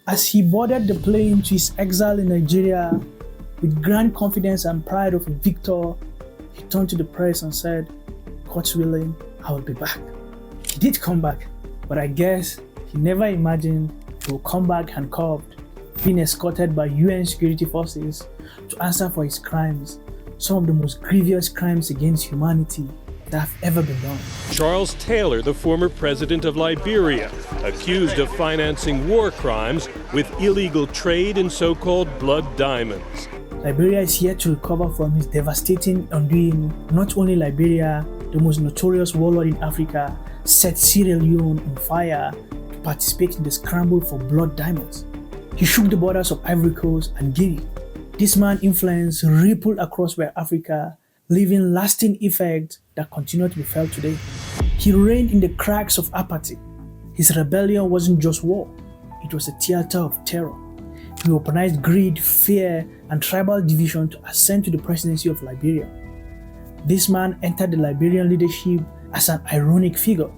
As he boarded the plane to his exile in Nigeria, with grand confidence and pride of a victor, he turned to the press and said, "God's willing, I will be back." He did come back, but I guess he never imagined he would come back handcuffed, being escorted by UN security forces to answer for his crimes, some of the most grievous crimes against humanity that have ever been done. Charles Taylor, the former president of Liberia, accused of financing war crimes with illegal trade in so-called blood diamonds. Liberia is yet to recover from his devastating undoing. Not only Liberia, the most notorious warlord in Africa, set Sierra Leone on fire to participate in the scramble for blood diamonds. He shook the borders of Ivory Coast and Guinea. This man's influence rippled across West Africa, leaving lasting effects that continue to be felt today. He reigned in the cracks of apathy. His rebellion wasn't just war, it was a theater of terror. He weaponized greed, fear, and tribal division to ascend to the presidency of Liberia. This man entered the Liberian leadership as an ironic figure,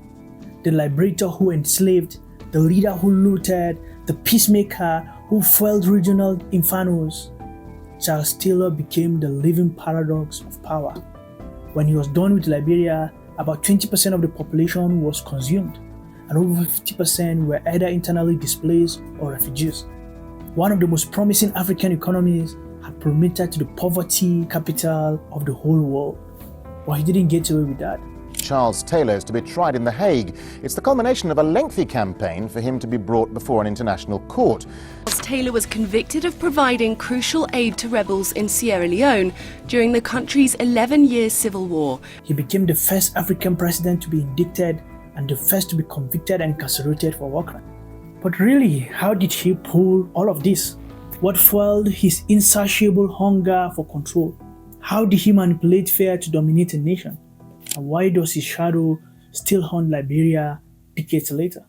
the liberator who enslaved, the leader who looted, the peacemaker who fueled regional infernos. Charles Taylor became the living paradox of power. When he was done with Liberia, about 20% of the population was consumed, and over 50% were either internally displaced or refugees. One of the most promising African economies had plummeted to the poverty capital of the whole world. But he didn't get away with that. Charles Taylor is to be tried in The Hague. It's the culmination of a lengthy campaign for him to be brought before an international court. Charles Taylor was convicted of providing crucial aid to rebels in Sierra Leone during the country's 11-year civil war. He became the first African president to be indicted and the first to be convicted and incarcerated for war crime. But really, how did he pull all of this? What fueled his insatiable hunger for control? How did he manipulate fear to dominate a nation? And why does his shadow still haunt Liberia decades later?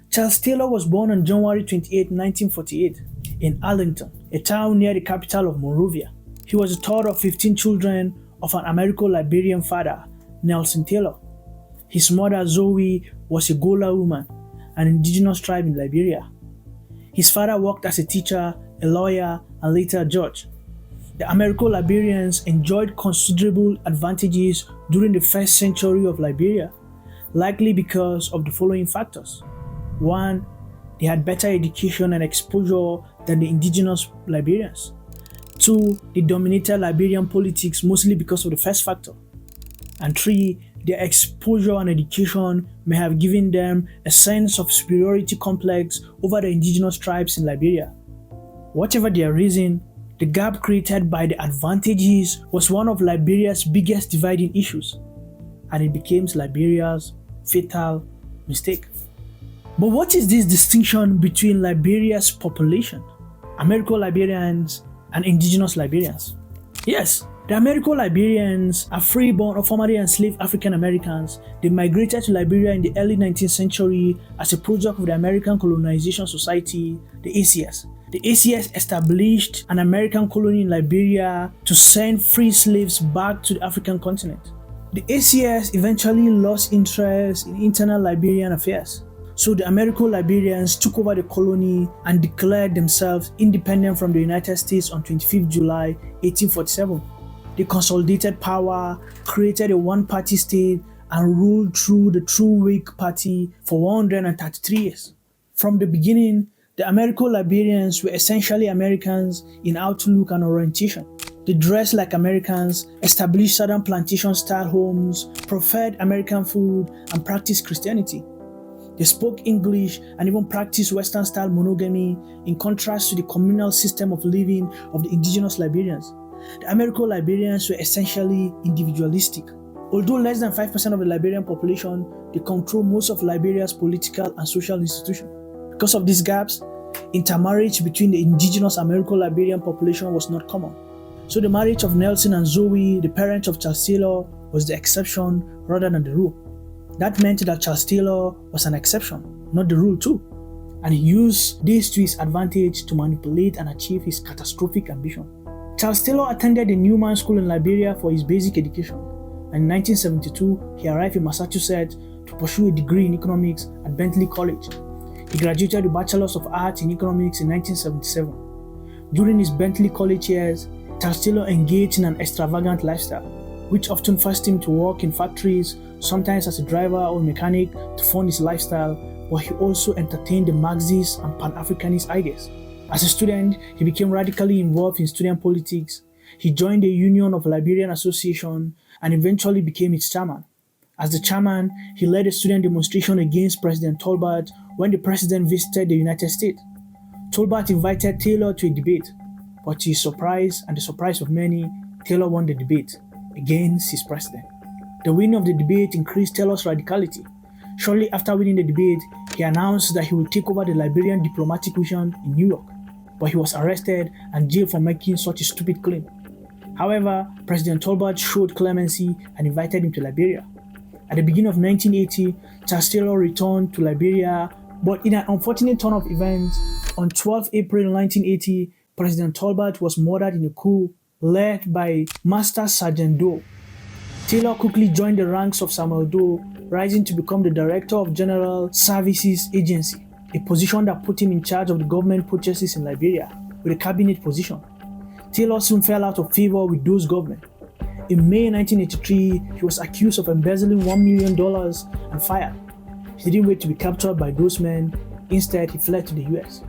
Charles Taylor was born on January 28, 1948 in Arthington, a town near the capital of Monrovia. He was the third of 15 children of an American-Liberian father, Nelson Taylor. His mother, Zoe, was a Gola woman, an indigenous tribe in Liberia. His father worked as a teacher, a lawyer, and later a judge. The American-Liberians enjoyed considerable advantages during the first century of Liberia, likely because of the following factors. 1. They had better education and exposure than the indigenous Liberians. 2. They dominated Liberian politics mostly because of the first factor. And 3. Their exposure and education may have given them a sense of superiority complex over the indigenous tribes in Liberia. Whatever their reason, the gap created by the advantages was one of Liberia's biggest dividing issues, and it became Liberia's fatal mistake. But what is this distinction between Liberia's population, American-Liberians and indigenous Liberians? Yes, the American-Liberians are free-born or formerly enslaved African Americans. They migrated to Liberia in the early 19th century as a product of the American Colonization Society, the ACS. The ACS established an American colony in Liberia to send free slaves back to the African continent. The ACS eventually lost interest in internal Liberian affairs, so the American-Liberians took over the colony and declared themselves independent from the United States on 25th July 1847. They consolidated power, created a one-party state, and ruled through the True Whig Party for 133 years. From the beginning, the American-Liberians were essentially Americans in outlook and orientation. They dressed like Americans, established southern plantation-style homes, preferred American food, and practiced Christianity. They spoke English and even practiced Western-style monogamy in contrast to the communal system of living of the indigenous Liberians. The American-Liberians were essentially individualistic. Although less than 5% of the Liberian population, they control most of Liberia's political and social institutions. Because of these gaps, intermarriage between the indigenous American-Liberian population was not common. So the marriage of Nelson and Zoe, the parents of Charles Taylor, was the exception rather than the rule. That meant that Charles Taylor was an exception, not the rule too. And he used this to his advantage to manipulate and achieve his catastrophic ambition. Charles Taylor attended the Newman School in Liberia for his basic education. And in 1972, he arrived in Massachusetts to pursue a degree in economics at Bentley College. He graduated with Bachelor's of Arts in Economics in 1977. During his Bentley College years, Charles Taylor engaged in an extravagant lifestyle, which often forced him to work in factories, sometimes as a driver or mechanic to fund his lifestyle, but he also entertained the Marxist and Pan-Africanist ideas. As a student, he became radically involved in student politics. He joined the Union of Liberian Association and eventually became its chairman. As the chairman, he led a student demonstration against President Tolbert when the president visited the United States. Tolbert invited Taylor to a debate, but to his surprise and the surprise of many, Taylor won the debate against his president. The winning of the debate increased Taylor's radicality. Shortly after winning the debate, he announced that he would take over the Liberian diplomatic mission in New York, but he was arrested and jailed for making such a stupid claim. However, President Tolbert showed clemency and invited him to Liberia. At the beginning of 1980, Charles Taylor returned to Liberia, but in an unfortunate turn of events, on 12 April 1980, President Tolbert was murdered in a coup led by Master Sergeant Doe. Taylor quickly joined the ranks of Samuel Doe, rising to become the Director of General Services Agency, a position that put him in charge of the government purchases in Liberia, with a cabinet position. Taylor soon fell out of favor with Doe's government. In May 1983, he was accused of embezzling $1 million and fired. He didn't wait to be captured by those men. Instead, he fled to the US.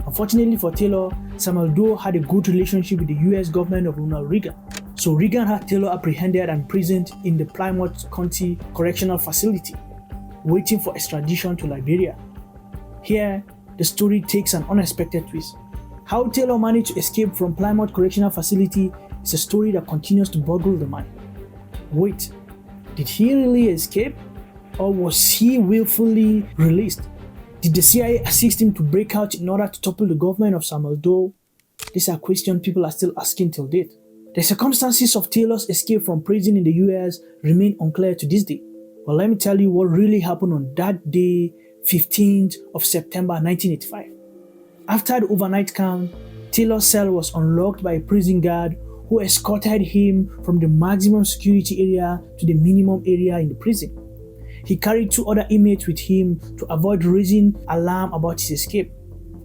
Unfortunately for Taylor, Samuel Doe had a good relationship with the US government of Ronald Reagan. So Reagan had Taylor apprehended and imprisoned in the Plymouth County Correctional Facility, waiting for extradition to Liberia. Here, the story takes an unexpected twist. How Taylor managed to escape from Plymouth Correctional Facility is a story that continues to boggle the mind. Wait, did he really escape? Or was he willfully released? Did the CIA assist him to break out in order to topple the government of Samuel Doe? These are questions people are still asking till date. The circumstances of Taylor's escape from prison in the US remain unclear to this day. But let me tell you what really happened on that day, 15th of September 1985. After the overnight camp, Taylor's cell was unlocked by a prison guard who escorted him from the maximum security area to the minimum area in the prison. He carried 2 other inmates with him to avoid raising alarm about his escape.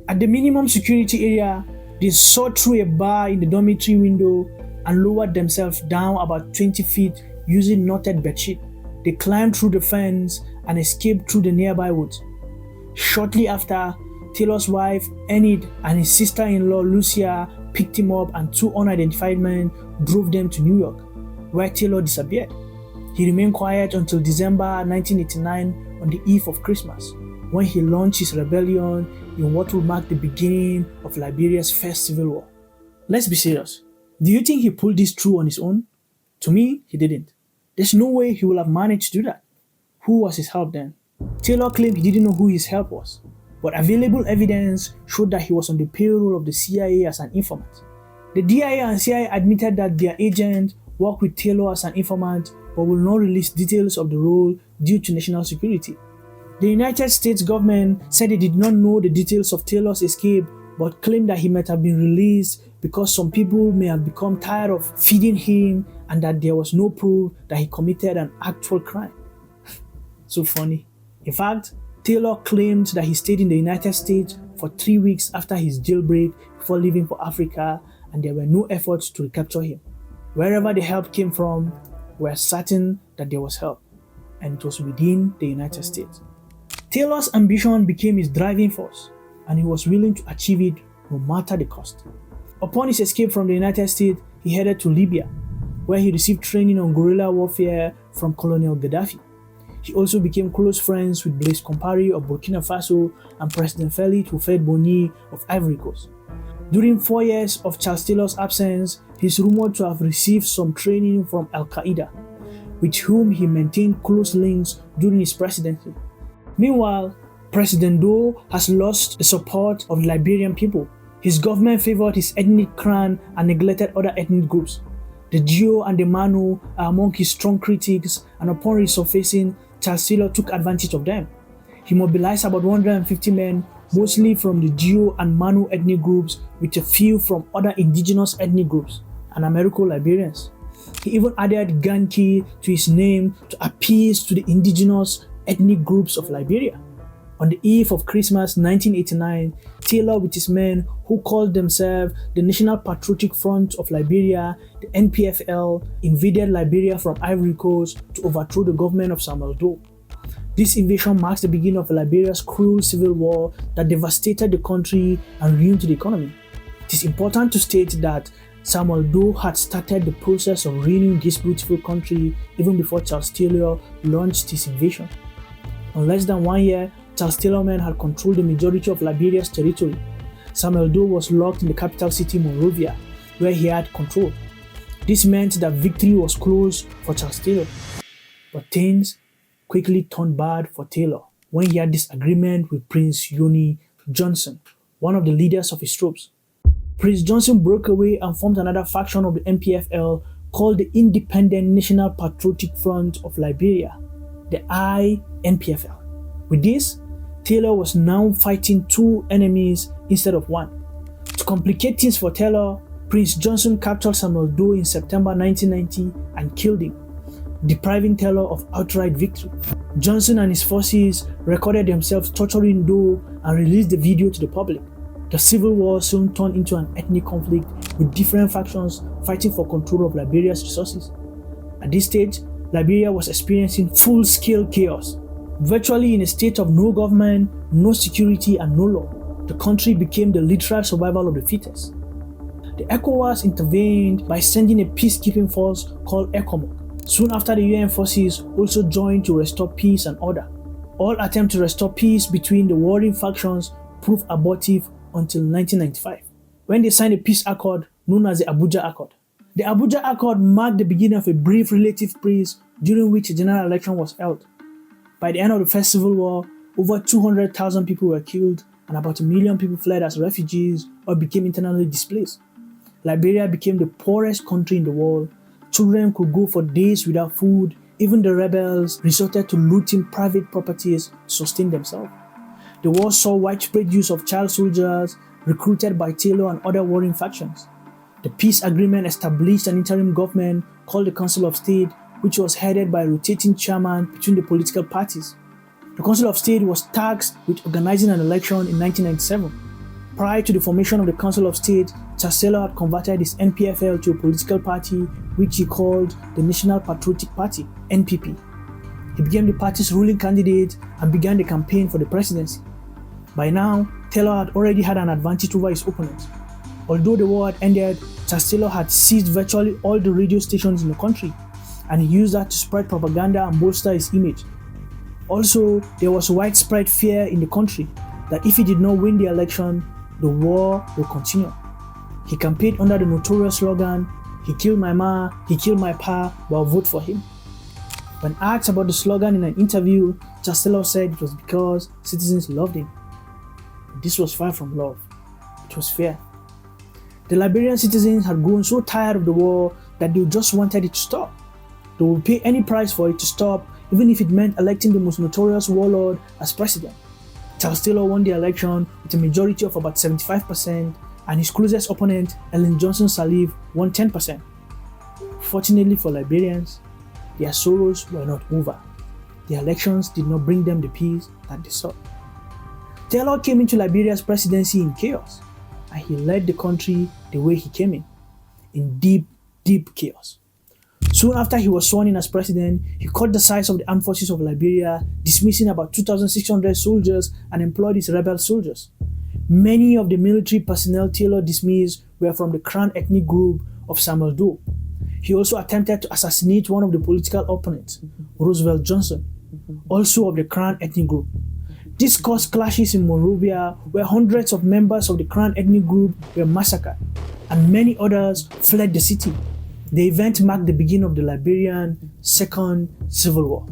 At the minimum security area, they saw through a bar in the dormitory window and lowered themselves down about 20 feet using knotted bedsheet. They climbed through the fence and escaped through the nearby woods. Shortly after, Taylor's wife, Enid, and his sister-in-law, Lucia, picked him up and 2 unidentified men drove them to New York, where Taylor disappeared. He remained quiet until December 1989 on the eve of Christmas, when he launched his rebellion in what would mark the beginning of Liberia's first civil war. Let's be serious. Do you think he pulled this through on his own? To me, he didn't. There's no way he would have managed to do that. Who was his help then? Taylor claimed he didn't know who his help was, but available evidence showed that he was on the payroll of the CIA as an informant. The DIA and CIA admitted that their agent worked with Taylor as an informant but will not release details of the role due to national security. The United States government said they did not know the details of Taylor's escape but claimed that he might have been released because some people may have become tired of feeding him and that there was no proof that he committed an actual crime. So funny. In fact, Taylor claimed that he stayed in the United States for 3 weeks after his jailbreak before leaving for Africa, and there were no efforts to recapture him. Wherever the help came from, we are certain that there was help, and it was within the United States. Taylor's ambition became his driving force, and he was willing to achieve it no matter the cost. Upon his escape from the United States, he headed to Libya, where he received training on guerrilla warfare from Colonel Gaddafi. He also became close friends with Blaise Compaoré of Burkina Faso and President Félix Houphouët-Boigny of Ivory Coast. During 4 years of Charles Taylor's absence, he is rumored to have received some training from Al-Qaeda, with whom he maintained close links during his presidency. Meanwhile, President Doe has lost the support of the Liberian people. His government favored his ethnic clan and neglected other ethnic groups. The Geo and the Manu are among his strong critics, and upon resurfacing, Charles Taylor took advantage of them. He mobilized about 150 men, mostly from the Geo and Manu ethnic groups, with a few from other indigenous ethnic groups and Americo-Liberians. He even added Ganki to his name to appease to the indigenous ethnic groups of Liberia. On the eve of Christmas 1989, Taylor with his men, who called themselves the National Patriotic Front of Liberia, the NPFL, invaded Liberia from Ivory Coast to overthrow the government of Samuel Doe. This invasion marks the beginning of Liberia's cruel civil war that devastated the country and ruined the economy. It is important to state that Samuel Doe had started the process of ruining this beautiful country even before Charles Taylor launched his invasion. In less than 1 year, Charles Taylor men had controlled the majority of Liberia's territory. Samuel Doe was locked in the capital city Monrovia, where he had control. This meant that victory was close for Charles Taylor. But things quickly turned bad for Taylor when he had disagreement with Prince Yoni Johnson, one of the leaders of his troops. Prince Johnson broke away and formed another faction of the NPFL called the Independent National Patriotic Front of Liberia, the NPFL. With this, Taylor was now fighting two enemies instead of one. To complicate things for Taylor, Prince Johnson captured Samuel Doe in September 1990 and killed him, depriving Taylor of outright victory. Johnson and his forces recorded themselves torturing Doe and released the video to the public. The civil war soon turned into an ethnic conflict with different factions fighting for control of Liberia's resources. At this stage, Liberia was experiencing full-scale chaos. Virtually in a state of no government, no security, and no law, the country became the literal survival of the fittest. The ECOWAS intervened by sending a peacekeeping force called ECOMOG. Soon after, the UN forces also joined to restore peace and order. All attempts to restore peace between the warring factions proved abortive until 1995, when they signed a peace accord known as the Abuja Accord. The Abuja Accord marked the beginning of a brief relative peace during which a general election was held. By the end of the First Civil War, over 200,000 people were killed and about 1 million people fled as refugees or became internally displaced. Liberia became the poorest country in the world. Children could go for days without food. Even the rebels resorted to looting private properties to sustain themselves. The war saw widespread use of child soldiers recruited by Taylor and other warring factions. The peace agreement established an interim government called the Council of State, which was headed by a rotating chairman between the political parties. The Council of State was tasked with organizing an election in 1997. Prior to the formation of the Council of State, Charles Taylor had converted his NPFL to a political party which he called the National Patriotic Party, NPP. He became the party's ruling candidate and began the campaign for the presidency. By now, Taylor had already had an advantage over his opponents. Although the war had ended, Charles Taylor had seized virtually all the radio stations in the country, and he used that to spread propaganda and bolster his image. Also, there was widespread fear in the country that if he did not win the election, the war would continue. He campaigned under the notorious slogan, "He killed my ma, he killed my pa, but I'll vote for him." When asked about the slogan in an interview, Charles Taylor said it was because citizens loved him. This was far from love. It was fear. The Liberian citizens had grown so tired of the war that they just wanted it to stop. They would pay any price for it to stop, even if it meant electing the most notorious warlord as president. Charles Taylor won the election with a majority of about 75%, and his closest opponent, Ellen Johnson Sirleaf, won 10%. Fortunately for Liberians, their sorrows were not over. The elections did not bring them the peace that they sought. Taylor came into Liberia's presidency in chaos, and he led the country the way he came in deep, deep chaos. Soon after he was sworn in as president, he cut the size of the armed forces of Liberia, dismissing about 2,600 soldiers and employed his rebel soldiers. Many of the military personnel Taylor dismissed were from the Crown ethnic group of Samuel Doe. He also attempted to assassinate one of the political opponents, Roosevelt Johnson, also of the Crown ethnic group. This caused clashes in Monrovia, where hundreds of members of the Crown ethnic group were massacred, and many others fled the city. The event marked the beginning of the Liberian Second Civil War.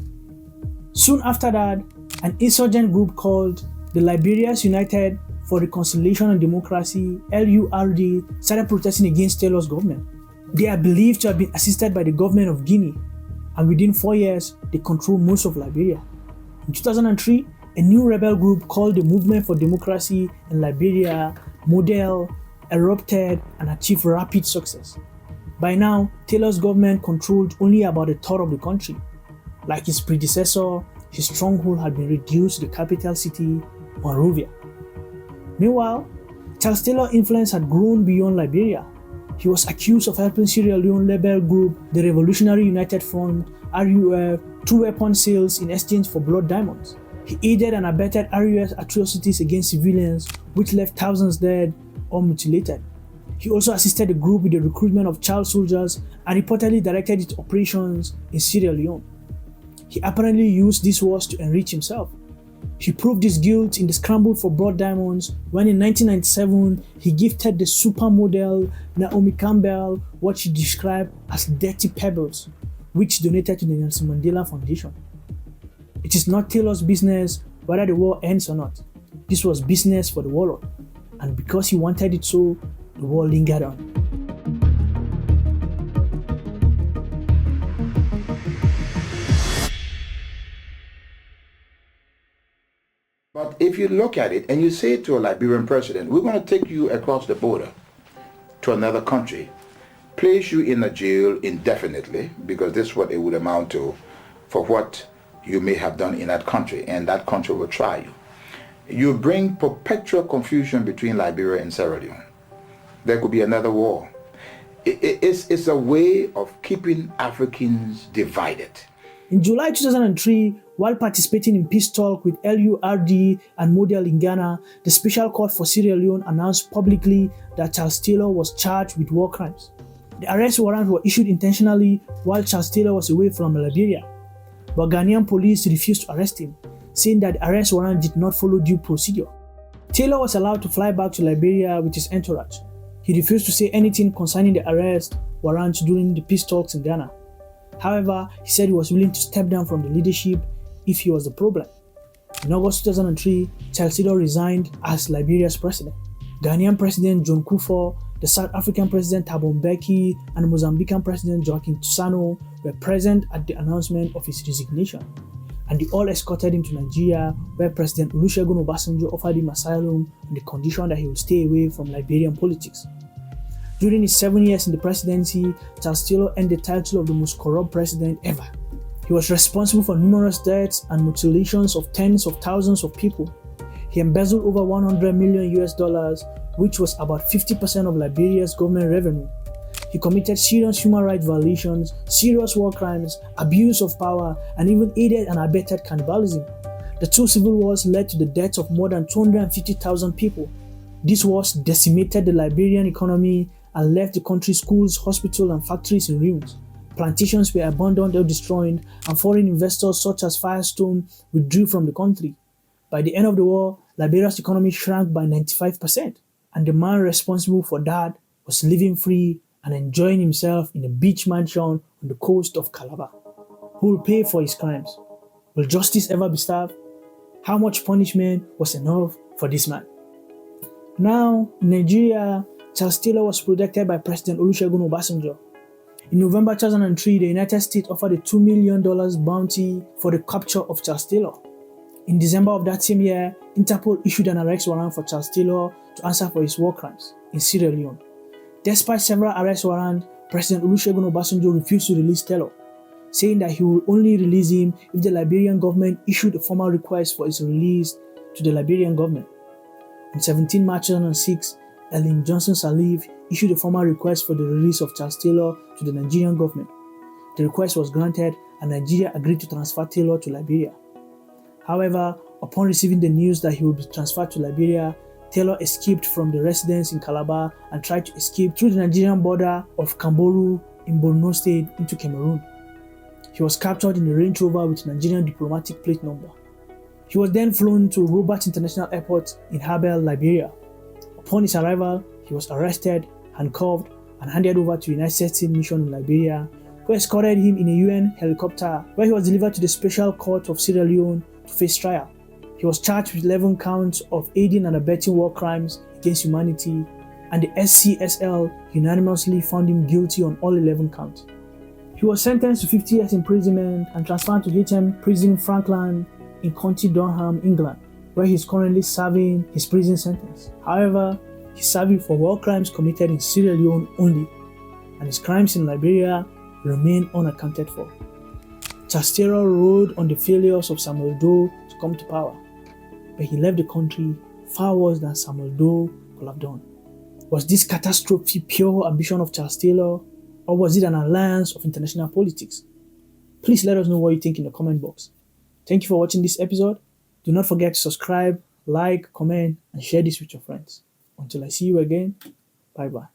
Soon after that, an insurgent group called the Liberians United for Reconciliation and Democracy, LURD, started protesting against Taylor's government. They are believed to have been assisted by the government of Guinea, and within 4 years, they controlled most of Liberia. In 2003, a new rebel group called the Movement for Democracy in Liberia modeled, erupted, and achieved rapid success. By now, Taylor's government controlled only about a third of the country. Like his predecessor, his stronghold had been reduced to the capital city, Monrovia. Meanwhile, Charles Taylor's influence had grown beyond Liberia. He was accused of helping Sierra Leone rebel group, the Revolutionary United Front, RUF, through weapon sales in exchange for blood diamonds. He aided and abetted RUF's atrocities against civilians, which left thousands dead or mutilated. He also assisted the group with the recruitment of child soldiers and reportedly directed its operations in Sierra Leone. He apparently used these wars to enrich himself. He proved his guilt in the scramble for blood diamonds when in 1997 he gifted the supermodel Naomi Campbell what she described as dirty pebbles, which donated to the Nelson Mandela Foundation. It is not Taylor's business whether the war ends or not. This was business for the warlord, and because he wanted it so, the war lingered on. But if you look at it and you say to a Liberian president, we're going to take you across the border to another country, place you in a jail indefinitely, because this is what it would amount to for what you may have done in that country, and that country will try you. You bring perpetual confusion between Liberia and Sierra Leone. There could be another war. It's a way of keeping Africans divided. In July 2003, while participating in peace talks with LURD and Model in Ghana, the Special Court for Sierra Leone announced publicly that Charles Taylor was charged with war crimes. The arrest warrants were issued intentionally while Charles Taylor was away from Liberia, but Ghanaian police refused to arrest him, saying that the arrest warrant did not follow due procedure. Taylor was allowed to fly back to Liberia with his entourage. He refused to say anything concerning the arrest warrant during the peace talks in Ghana. However, he said he was willing to step down from the leadership if he was the problem. In August 2003, Charles Taylor resigned as Liberia's president. Ghanaian President John Kufuor, the South African President Thabo Mbeki, and Mozambican President Joaquim Chissano were present at the announcement of his resignation, and they all escorted him to Nigeria, where President Olusegun Obasanjo offered him asylum on the condition that he would stay away from Liberian politics. During his 7 years in the presidency, Charles Taylor earned the title of the most corrupt president ever. He was responsible for numerous deaths and mutilations of tens of thousands of people. He embezzled over $100 million, which was about 50% of Liberia's government revenue. He committed serious human rights violations, serious war crimes, abuse of power, and even aided and abetted cannibalism. The two civil wars led to the deaths of more than 250,000 people. These wars decimated the Liberian economy and left the country's schools, hospitals, and factories in ruins. Plantations were abandoned or destroyed, and foreign investors such as Firestone withdrew from the country. By the end of the war, Liberia's economy shrank by 95%, and the man responsible for that was living free and enjoying himself in a beach mansion on the coast of Calabar. Who will pay for his crimes? Will justice ever be served? How much punishment was enough for this man? Now, in Nigeria, Charles Taylor was protected by President Olusegun Obasanjo. In November 2003, the United States offered a $2 million bounty for the capture of Charles Taylor. In December of that same year, Interpol issued an arrest warrant for Charles Taylor to answer for his war crimes in Sierra Leone. Despite several arrest warrants, President Olusegun Obasanjo refused to release Taylor, saying that he would only release him if the Liberian government issued a formal request for his release to the Liberian government. On 17 March 2006, Ellen Johnson Sirleaf issued a formal request for the release of Charles Taylor to the Nigerian government. The request was granted, and Nigeria agreed to transfer Taylor to Liberia. However, upon receiving the news that he would be transferred to Liberia, Taylor escaped from the residence in Calabar and tried to escape through the Nigerian border of Kamboru in Borno State into Cameroon. He was captured in a Range Rover with Nigerian diplomatic plate number. He was then flown to Robert International Airport in Habel, Liberia. Upon his arrival, he was arrested, handcuffed, and handed over to the United States mission in Liberia, who escorted him in a UN helicopter, where he was delivered to the Special Court of Sierra Leone to face trial. He was charged with 11 counts of aiding and abetting war crimes against humanity, and the SCSL unanimously found him guilty on all 11 counts. He was sentenced to 50 years imprisonment and transferred to HM Prison Frankland in County Durham, England, where he is currently serving his prison sentence. However, he's serving for war crimes committed in Sierra Leone only, and his crimes in Liberia remain unaccounted for. Charles Taylor rode on the failures of Samuel Doe to come to power, but he left the country far worse than Samuel Doe could have done. Was this catastrophe pure ambition of Charles Taylor, or was it an alliance of international politics? Please let us know what you think in the comment box. Thank you for watching this episode. Do not forget to subscribe, like, comment, and share this with your friends. Until I see you again, bye-bye.